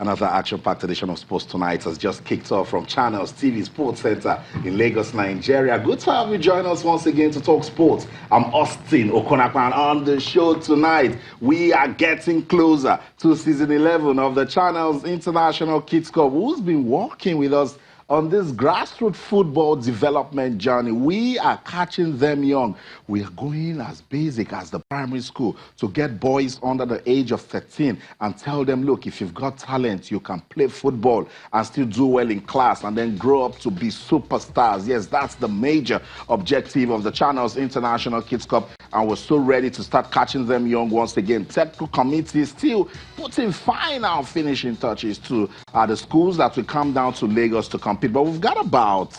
Another action-packed edition of Sports Tonight has just kicked off from Channels TV Sports Center in Lagos, Nigeria. Good to have you join us once again to talk sports. I'm Austin Okonakwan. On the show tonight, we are getting closer to season 11 of the Channels International Kids Cup. Who's been working with us on this grassroots football development journey? We are catching them young. We are going as basic as the primary school to get boys under the age of 13 and tell them, look, if you've got talent, you can play football and still do well in class and then grow up to be superstars. Yes, that's the major objective of the Channels International Kids Cup, and we're so ready to start catching them young once again. Technical committee still putting final finishing touches to the schools that will come down to Lagos to compete. But we've got about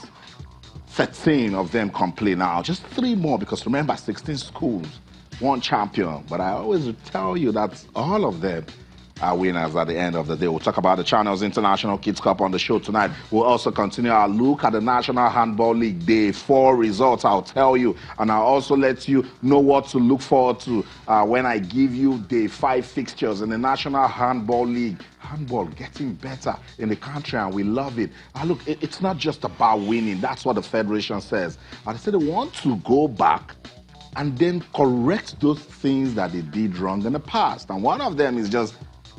13 of them complete now. Just 3 more, because remember, 16 schools, 1 champion. But I always tell you that all of them are winners at the end of the day. We'll talk about the Channels International Kids Cup on the show tonight. We'll also continue our look at the National Handball League Day 4 results, I'll tell you. And I'll also let you know what to look forward to when I give you Day 5 fixtures in the National Handball League. Handball getting better in the country, and we love it. Look, it's not just about winning. That's what the Federation says. But they say they want to go back and then correct those things that they did wrong in the past. And one of them is just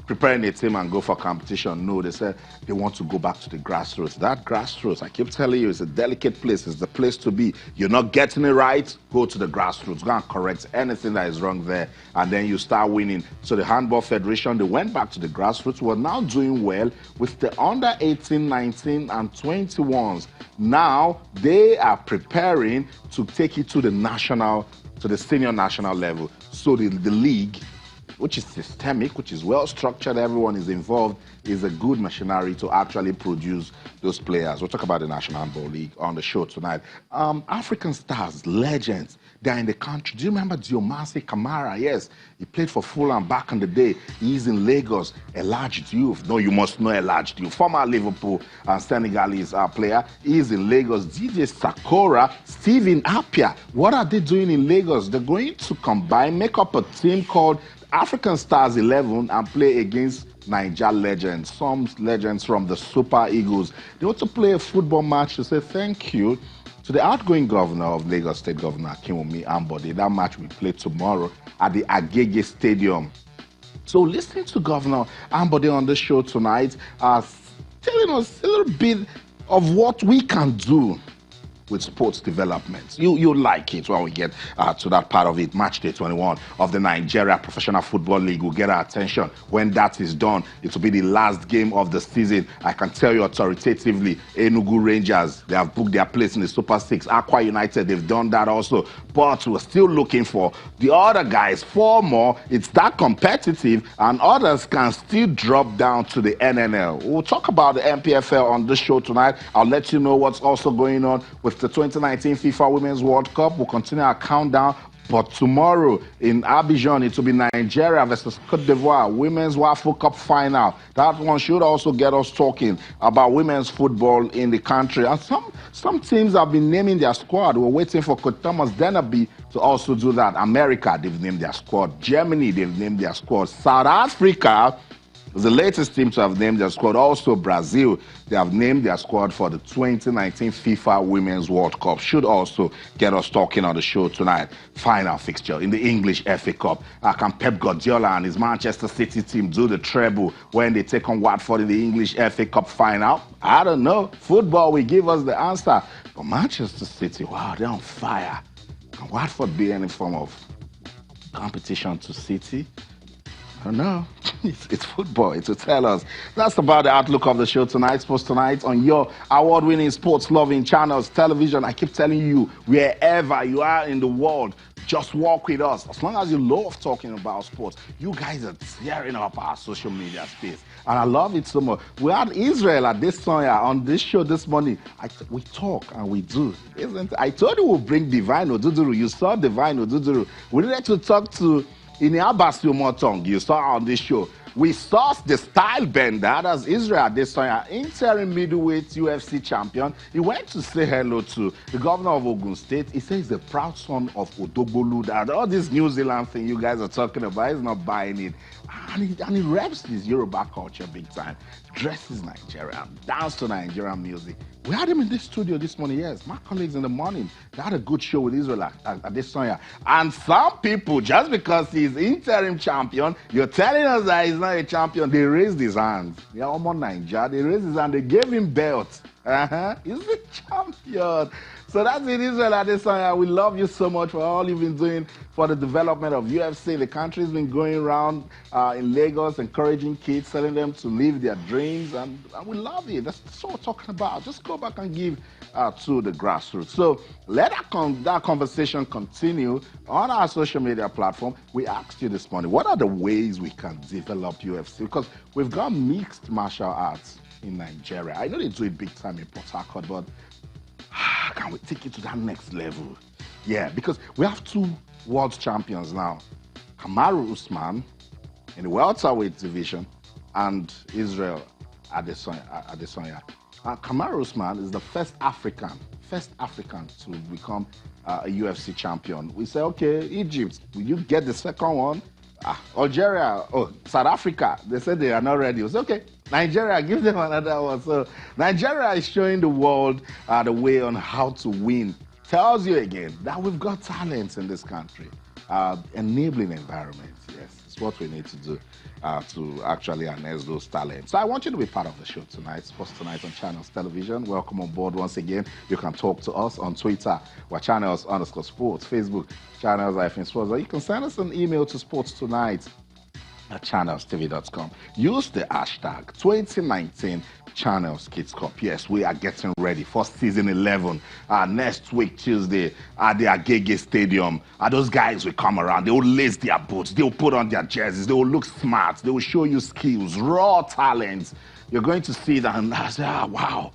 preparing a team and go for competition. No, they said they want to go back to the grassroots. That grassroots, I keep telling you, it's a delicate place. It's the place to be. You're not getting it right, go to the grassroots. Go and correct anything that is wrong there, and then you start winning. So the Handball Federation, they went back to the grassroots. We're now doing well with the under 18, 19, and 21s. Now they are preparing to take it to the national, to the senior national level. So the league, which is systemic, which is well structured, everyone is involved, is a good machinery to actually produce those players. We'll talk about the National Handball League on the show tonight. African stars, legends, they're in the country. Do you remember Diomasi Kamara? Yes, he played for Fulham back in the day. He's in Lagos. Elhadji Diouf. No, you must know Elhadji Diouf, former Liverpool and Senegalese player. He's in Lagos. DJ Sakora, Stephen Appiah. What are they doing in Lagos? They're going to combine, make up a team called African Stars 11 and play against Niger legends, some legends from the Super Eagles. They want to play a football match to say thank you to the outgoing governor of Lagos State, Governor Akinwumi Ambode. That match will play tomorrow at the Agege Stadium. So listening to Governor Ambode on the show tonight, telling us a little bit of what we can do with sports development. You like it when we get to that part of it. Match day 21 of the Nigeria Professional Football League will get our attention. When that is done, it will be the last game of the season. I can tell you authoritatively, Enugu Rangers, they have booked their place in the Super 6. Aqua United, they've done that also. But we're still looking for the other guys, 4 more. It's that competitive, and others can still drop down to the NNL. We'll talk about the MPFL on this show tonight. I'll let you know what's also going on with the 2019 FIFA Women's World Cup. We'll continue our countdown. But tomorrow in Abidjan, it will be Nigeria versus Cote d'Ivoire, Women's Waffle Cup final. That one should also get us talking about women's football in the country. And some teams have been naming their squad. We're waiting for Coach Thomas Dennerby to also do that. America, they've named their squad. Germany, they've named their squad. South Africa is the latest team to have named their squad. Also Brazil, they have named their squad for the 2019 FIFA Women's World Cup. Should also get us talking on the show tonight. Final fixture in the English FA Cup. Can Pep Guardiola and his Manchester City team do the treble when they take on Watford in the English FA Cup final? I don't know. Football will give us the answer. But Manchester City, wow, they're on fire. Can Watford be any form of competition to City? I don't know. It's football. It will tell us. That's about the outlook of the show tonight. Sports Tonight on your award-winning, sports-loving channels, television. I keep telling you, wherever you are in the world, just walk with us. As long as you love talking about sports, you guys are tearing up our social media space. And I love it so much. We had Israel at this time on this show this morning. We talk and we do. Isn't it? I told you we'll bring Divine Oduduru. You saw Divine Oduduru. We needed to talk to Ini Abbas Yomotong, you saw on this show. we saw the style bender, that's Israel Adesanya, interim middleweight UFC champion. He went to say hello to the governor of Ogun State. He says he's the proud son of Odogbolu. That all this New Zealand thing you guys are talking about, he's not buying it. And he reps this Yoruba culture big time. Dresses Nigerian, dance to Nigerian music. We had him in this studio this morning, yes. My colleagues in the morning, they had a good show with Israel Adesanya. And some people, just because he's interim champion, you're telling us that he's not a champion. They raised his hands. They're almost Nigeria. They raised his hand. They gave him belt. He's the champion. So that's it, Israel Adesanya. We love you so much for all you've been doing for the development of UFC. The country's been going around in Lagos, encouraging kids, telling them to live their dreams, and we love it. That's what we're talking about. Just go back and give to the grassroots. So let that conversation continue on our social media platform. We asked you this morning, what are the ways we can develop UFC? Because we've got mixed martial arts in Nigeria. I know they do it big time in Port Harcourt, but can we take it to that next level? Yeah, because we have two world champions now. Kamaru Usman in the welterweight division and Israel Adesanya. Kamaru Usman is the first African to become a UFC champion. We say, okay, Egypt, will you get the second one? Algeria, South Africa, they said they are not ready. We say, okay, Nigeria, give them another one. So Nigeria is showing the world the way on how to win. Tells you again that we've got talents in this country. Enabling environment, yes, it's what we need to do to actually harness those talents. So I want you to be part of the show tonight, Sports Tonight on Channels Television. Welcome on board once again. You can talk to us on Twitter, we're Channels_Sports, Facebook, Channels-Sports, or you can send us an email to sportstonight@channelstv.com. Use the hashtag 2019 Channels Kids Cup. Yes, we are getting ready for season 11. Next week, Tuesday, at the Agege Stadium. Those guys will come around. They will lace their boots. They will put on their jerseys. They will look smart. They will show you skills, raw talents. You're going to see that and say, wow,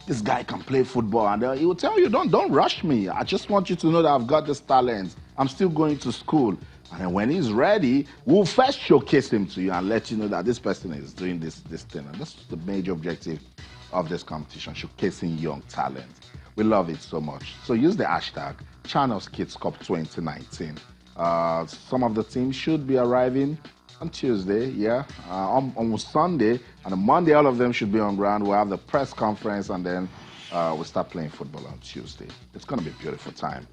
this guy can play football. And he will tell you, don't rush me. I just want you to know that I've got this talent. I'm still going to school. And then when he's ready, we'll first showcase him to you and let you know that this person is doing this thing. And that's the major objective of this competition, showcasing young talent. We love it so much. So use the hashtag Channels Kids Cup 2019. Some of the teams should be arriving on Tuesday, on Sunday, and on Monday, all of them should be on ground. We'll have the press conference, and then we'll start playing football on Tuesday. It's going to be a beautiful time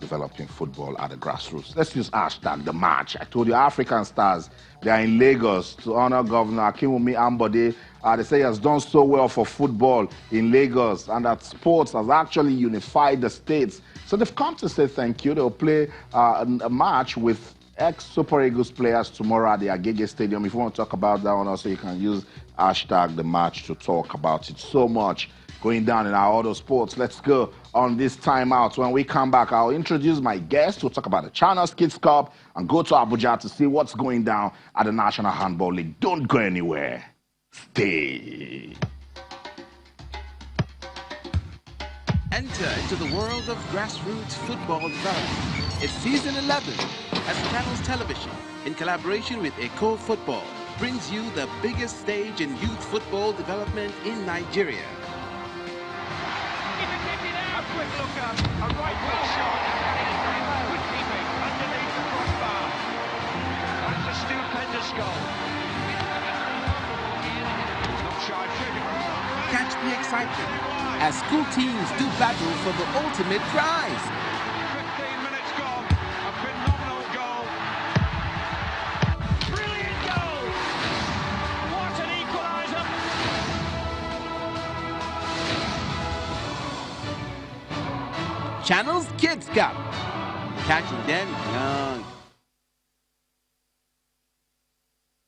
developing football at the grassroots. Let's use hashtag the march. I told you, African stars, they are in Lagos to honor Governor Akinwumi Ambode. They say he has done so well for football in Lagos, and that sports has actually unified the states. So they've come to say thank you. They'll play a match with ex-Super Eagles players tomorrow at the Agege Stadium. If you want to talk about that one also, you can use hashtag the match to talk about it. So much going down in our auto sports. Let's go on this timeout. When we come back, I'll introduce my guest. We'll talk about the Channels Kids Cup and go to Abuja to see what's going down at the National Handball League. Don't go anywhere. Stay. Enter into the world of grassroots football development. It's season 11 as Channels Television, in collaboration with Eco Football, brings you the biggest stage in youth football development in Nigeria. Quick look up, a right foot shot, good keeping underneath the crossbar. That's a stupendous goal. Not shy figure. Catch the excitement as school teams do battle for the ultimate prize. 15 minutes gone, a phenomenal goal. Brilliant goal! What an equaliser! Channels Kids Cup. Catching them young.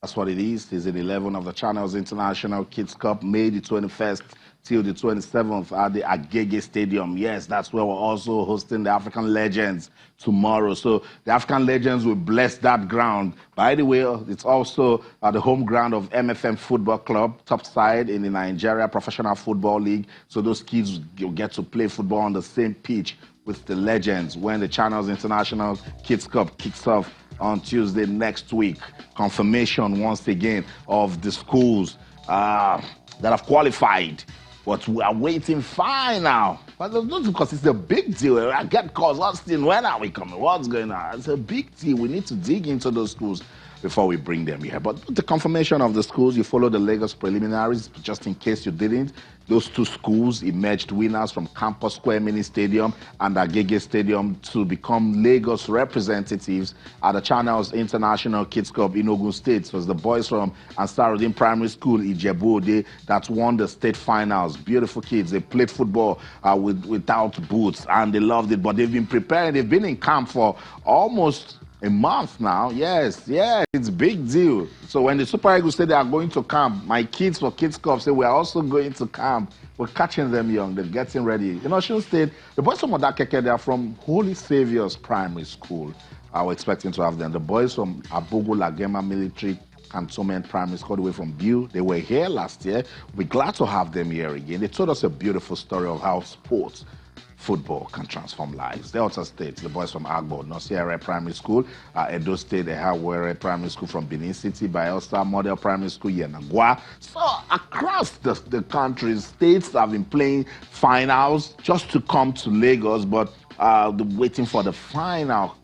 That's what it is. Season 11 of the Channels International Kids Cup, May the 21st till the 27th at the Agege Stadium. Yes, that's where we're also hosting the African Legends tomorrow. So the African Legends will bless that ground. By the way, it's also the home ground of MFM Football Club, top side in the Nigeria Professional Football League. So those kids will get to play football on the same pitch with the Legends when the Channels International Kids Cup kicks off on Tuesday next week. Confirmation once again of the schools that have qualified. But we are waiting fine now. But not because it's a big deal. I get calls, Austin, when are we coming? What's going on? It's a big deal. We need to dig into those schools before we bring them here. But the confirmation of the schools, you follow the Lagos preliminaries, just in case you didn't. Those two schools emerged winners from Campus Square Mini Stadium and Agege Stadium to become Lagos representatives at the Channels International Kids Cup in Ogun State. So it's the boys from Ansarudin Primary School, Ijebu-Ode, that won the state finals. Beautiful kids. They played football without boots, and they loved it. But they've been preparing. They've been in camp for almost a month now. Yes, it's a big deal. So when the Super Eagles say they are going to camp, my kids for Kids Cup say we are also going to camp. We're catching them young. They're getting ready. You know, Osun State, the boys from Odakeke, they are from Holy Saviour's Primary School. We're expecting to have them. The boys from Abogo Lagema Military Cantonment Primary School, all the way from Biu, they were here last year. We're glad to have them here again. They told us a beautiful story of how sports, football can transform lives. Delta State, the boys from Agbo, Nosiere Primary School, Edo State, they have Were Primary School from Benin City, Bayelsa Model Primary School, Yenagua. So across the country, states have been playing finals just to come to Lagos, but waiting for the final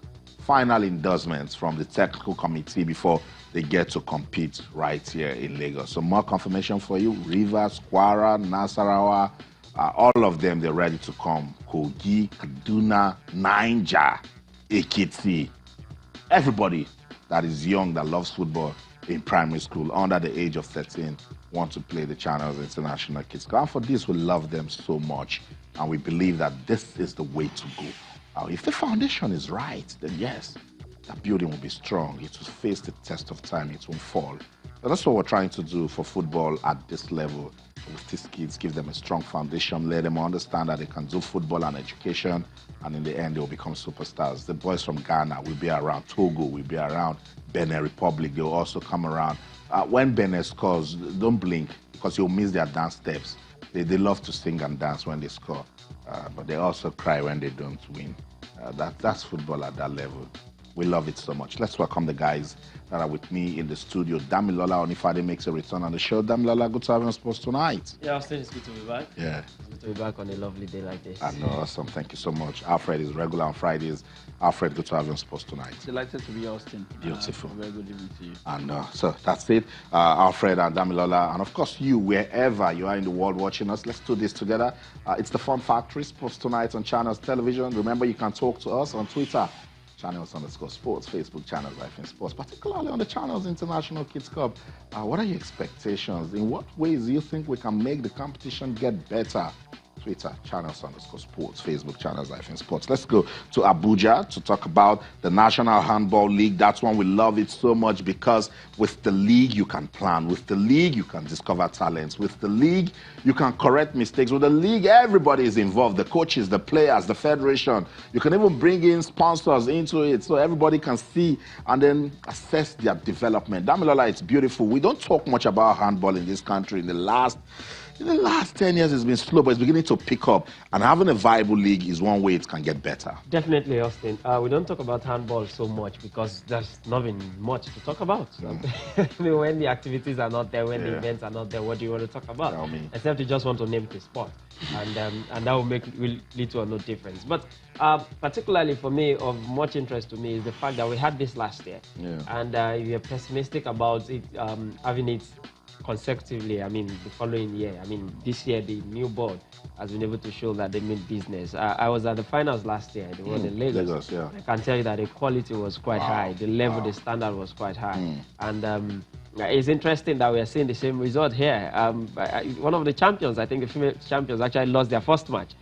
endorsements from the technical committee before they get to compete right here in Lagos. So more confirmation for you: Rivers, Kwara, Nasarawa, all of them, they're ready to come. Kogi, Kaduna, Niger, Ekiti. Everybody that is young, that loves football in primary school, under the age of 13, want to play the Channels International Kids Cup. And for this, we love them so much. And we believe that this is the way to go. If the foundation is right, then yes, that building will be strong. It will face the test of time. It won't fall. So that's what we're trying to do for football at this level. With these kids, give them a strong foundation, let them understand that they can do football and education, and in the end, they will become superstars. The boys from Ghana will be around, Togo will be around, Benin Republic, they'll also come around. When Benin scores, don't blink, because you'll miss their dance steps. They love to sing and dance when they score, but they also cry when they don't win. That's football at that level. We love it so much. Let's welcome the guys that are with me in the studio. Damilola Onifade makes a return on the show. Damilola, good to have you on Sports Tonight. Yeah, Austin, it's good to be back. Yeah. It's good to be back on a lovely day like this. I know, awesome. Thank you so much. Alfred is regular on Fridays. Alfred, good to have you on Sports Tonight. Delighted to be Austin. Beautiful. Very good evening to you. And so that's it. Alfred and Damilola, and of course you, wherever you are in the world watching us, let's do this together. It's the Fun Factory, Sports Tonight on Channels Television. Remember, you can talk to us on Twitter, Channels_Sports, Facebook Channels Sports, particularly on the Channels International Kids Cup. What are your expectations? In what ways do you think we can make the competition get better? Twitter, Channels_Sports, Facebook Channels Sports. Let's go to Abuja to talk about the National Handball League. That's one we love it so much because with the league you can plan. With the league you can discover talents. With the league you can correct mistakes. With the league everybody is involved. The coaches, the players, the federation. You can even bring in sponsors into it so everybody can see and then assess their development. Damilola, it's beautiful. We don't talk much about handball in this country in the last 10 years. It's been slow, but it's beginning to pick up. And having a viable league is one way it can get better. Definitely, Austin. We don't talk about handball so much because there's nothing much to talk about. I mean, when the activities are not there, when the events are not there, what do you want to talk about? Tell me. Except you just want to name the sport. And that will lead to no difference. But particularly for me, of much interest to me is the fact that we had this last year. Yeah. And we are pessimistic about it having it consecutively, I mean, the following year. I mean, this year, the new board has been able to show that they mean business. I was at the finals last year, the one in Lagos. Yeah. I can tell you that the quality was quite high. The level, the standard was quite high. And it's interesting that we are seeing the same result here. One of the champions, I think the female champions, actually lost their first match.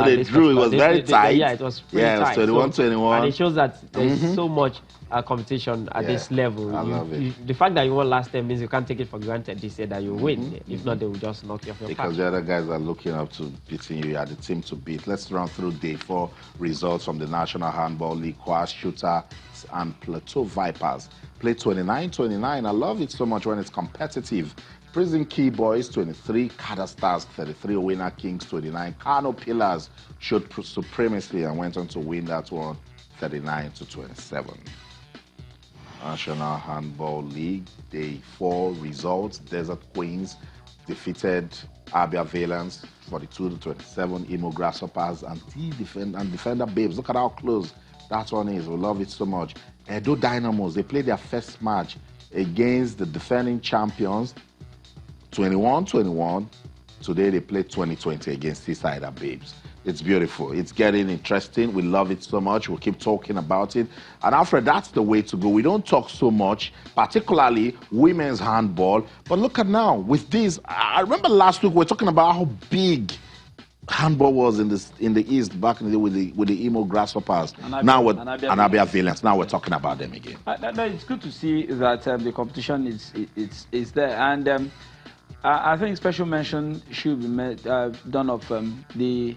They drew. It was very tight. Yeah, it was pretty tight. It was 21-21. And it shows that there's so much competition at this level. I love it. The fact that you won last time means you can't take it for granted this year that you win. If not, they will just knock you off your path. Because the other guys are looking up to beating you. You are the team to beat. Let's run through day 4 results from the National Handball League. Kwash Shooter and Plateau Vipers played 29-29. I love it so much when it's competitive. Prison Key Boys 23, Kada Stars 33, Winner Kings 29. Kano Pillars showed supremacy and went on to win that one 39-27. National Handball League. Day 4 results. Desert Queens defeated Abia Valiants 42-27. Imo Grasshoppers and Defender Babes. Look at how close that one is. We love it so much. Edo Dynamos, they played their first match against the defending champions 21-21. Today they played 20-20 against Seaside Babes. It's beautiful. It's getting interesting. We love it so much. We'll keep talking about it. And Alfred, that's the way to go. We don't talk so much, particularly women's handball. But look at now, with this, I remember last week we were talking about how big handball was in the East back in the day with the Imo Grasshoppers. Abia Valiants. Now we're talking about them again. No, it's good to see that the competition is there. And I think special mention should be done of the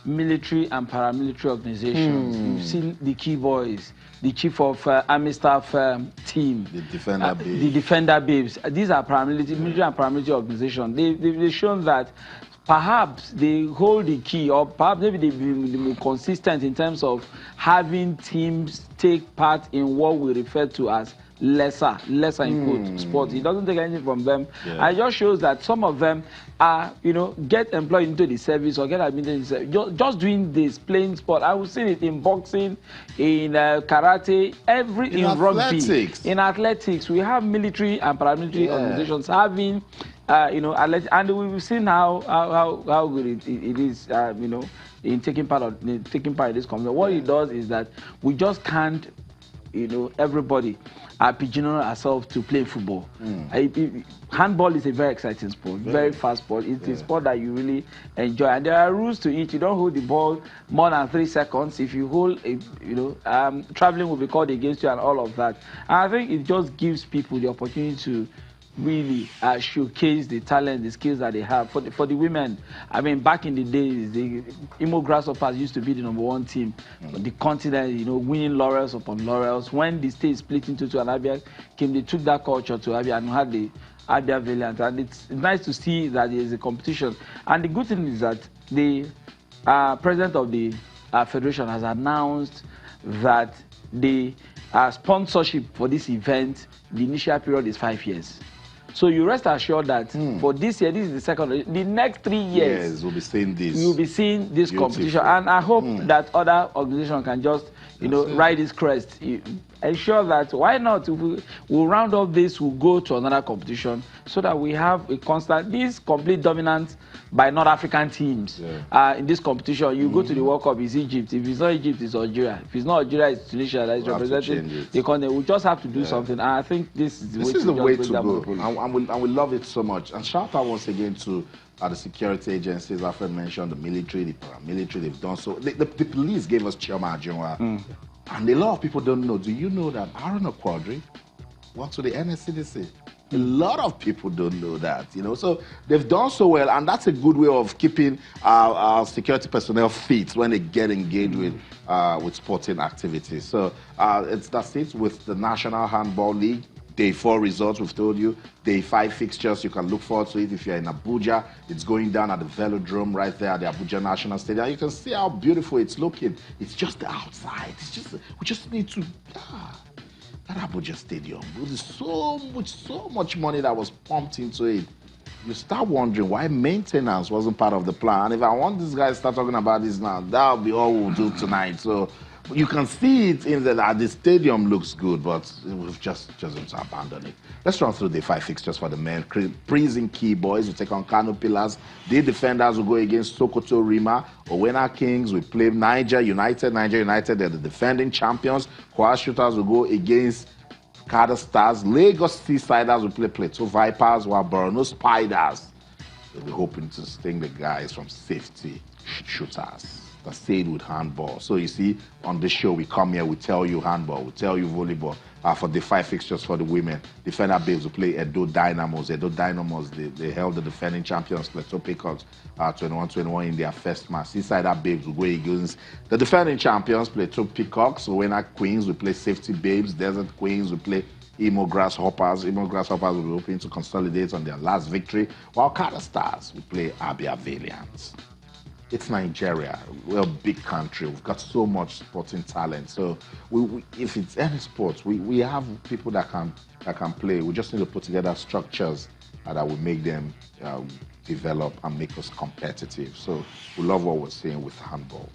military and paramilitary organizations. You've seen the key boys, the chief of army staff team, the Defender Babes. The Defender Babes. These are military and paramilitary organizations. They've shown that perhaps they hold the key, or perhaps maybe they've been more consistent in terms of having teams take part in what we refer to as lesser in quote sports. It doesn't take anything from them. Yeah. It just shows that some of them are, get employed into the service or get admitted into the service. Just doing this, playing sport. I would see it in boxing, in karate, in rugby, in athletics. We have military and paramilitary organizations having, and we've seen how good it is, in taking part in this company. What it does is that we just can't, everybody pigeonhole ourselves to play football. Handball is a very exciting sport, very fast sport. It's a sport that you really enjoy, and there are rules to it. You don't hold the ball more than 3 seconds. If you hold, traveling will be called against you and all of that. And I think it just gives people the opportunity to really showcase the talent, the skills that they have. For the women, I mean, back in the days, the Imo Grasshoppers used to be the #1 team. The continent, winning laurels upon laurels. When the state split into two and Abia came, they took that culture to Abia and had the Abia Valiant. And it's nice to see that there is a competition. And the good thing is that the president of the federation has announced that the sponsorship for this event, the initial period is 5 years. So you rest assured that for this year, this is the second. The next 3 years, we'll be seeing this. You'll be seeing this competition, and I hope that other organizations can just, ride this crest. Ensure that why not? We'll round up this. We'll go to another competition so that we have a constant. This complete dominance by North African teams in this competition. You go to the World Cup, it's Egypt. If it's not Egypt, it's Algeria. If it's not Algeria, it's Tunisia that is representing the continent. We just have to do something. And I think this is the way to go. And we love it so much. And shout out once again to the security agencies. Alfred mentioned the military, the paramilitary. They've done so. The police gave us Chioma Ajunwa. And a lot of people don't know. Do you know that Aaron Quadri works with the NSCDC? A lot of people don't know that, So they've done so well, and that's a good way of keeping our security personnel fit when they get engaged with sporting activities. So that's it with the National Handball League. Day 4 results, we've told you. Day 5 fixtures, you can look forward to it if you're in Abuja. It's going down at the Velodrome right there at the Abuja National Stadium. You can see how beautiful it's looking. It's just the outside. We just need to... that Abuja Stadium, there's so much money that was pumped into it. You start wondering why maintenance wasn't part of the plan. If I want these guys to start talking about this now, that'll be all we'll do tonight. So you can see it in the stadium looks good, but we've just to abandon it. Let's run through the 5 fixtures for the men. Prison Key Boys will take on Kano Pillars. The Defenders will go against Sokoto Rima. Owena Kings will play Niger United. Niger United, they're the defending champions. Kwa Shooters will go against Kada Stars. Lagos Seasiders will play Plateau Vipers, while Borno Spiders, they'll be hoping to sting the guys from Safety Shooters. That stayed with handball. So you see, on this show, we come here, we tell you handball, we tell you volleyball. For the 5 fixtures for the women, Defender Babes will play Edo Dynamos. Edo Dynamos, they held the defending champions, Plateau Peacocks, 21-21 in their first match. Seasider Babes will go against the defending champions, Plateau Peacocks. Owena Queens will play Safety Babes. Desert Queens will play Imo Grasshoppers. Imo Grasshoppers will be hoping to consolidate on their last victory, while Kada Stars will play Abia Valiants. it's Nigeria. We're a big country. We've got so much sporting talent. So if it's any sport, we have people that can play. We just need to put together structures that will make them develop and make us competitive. So we love what we're seeing with handball.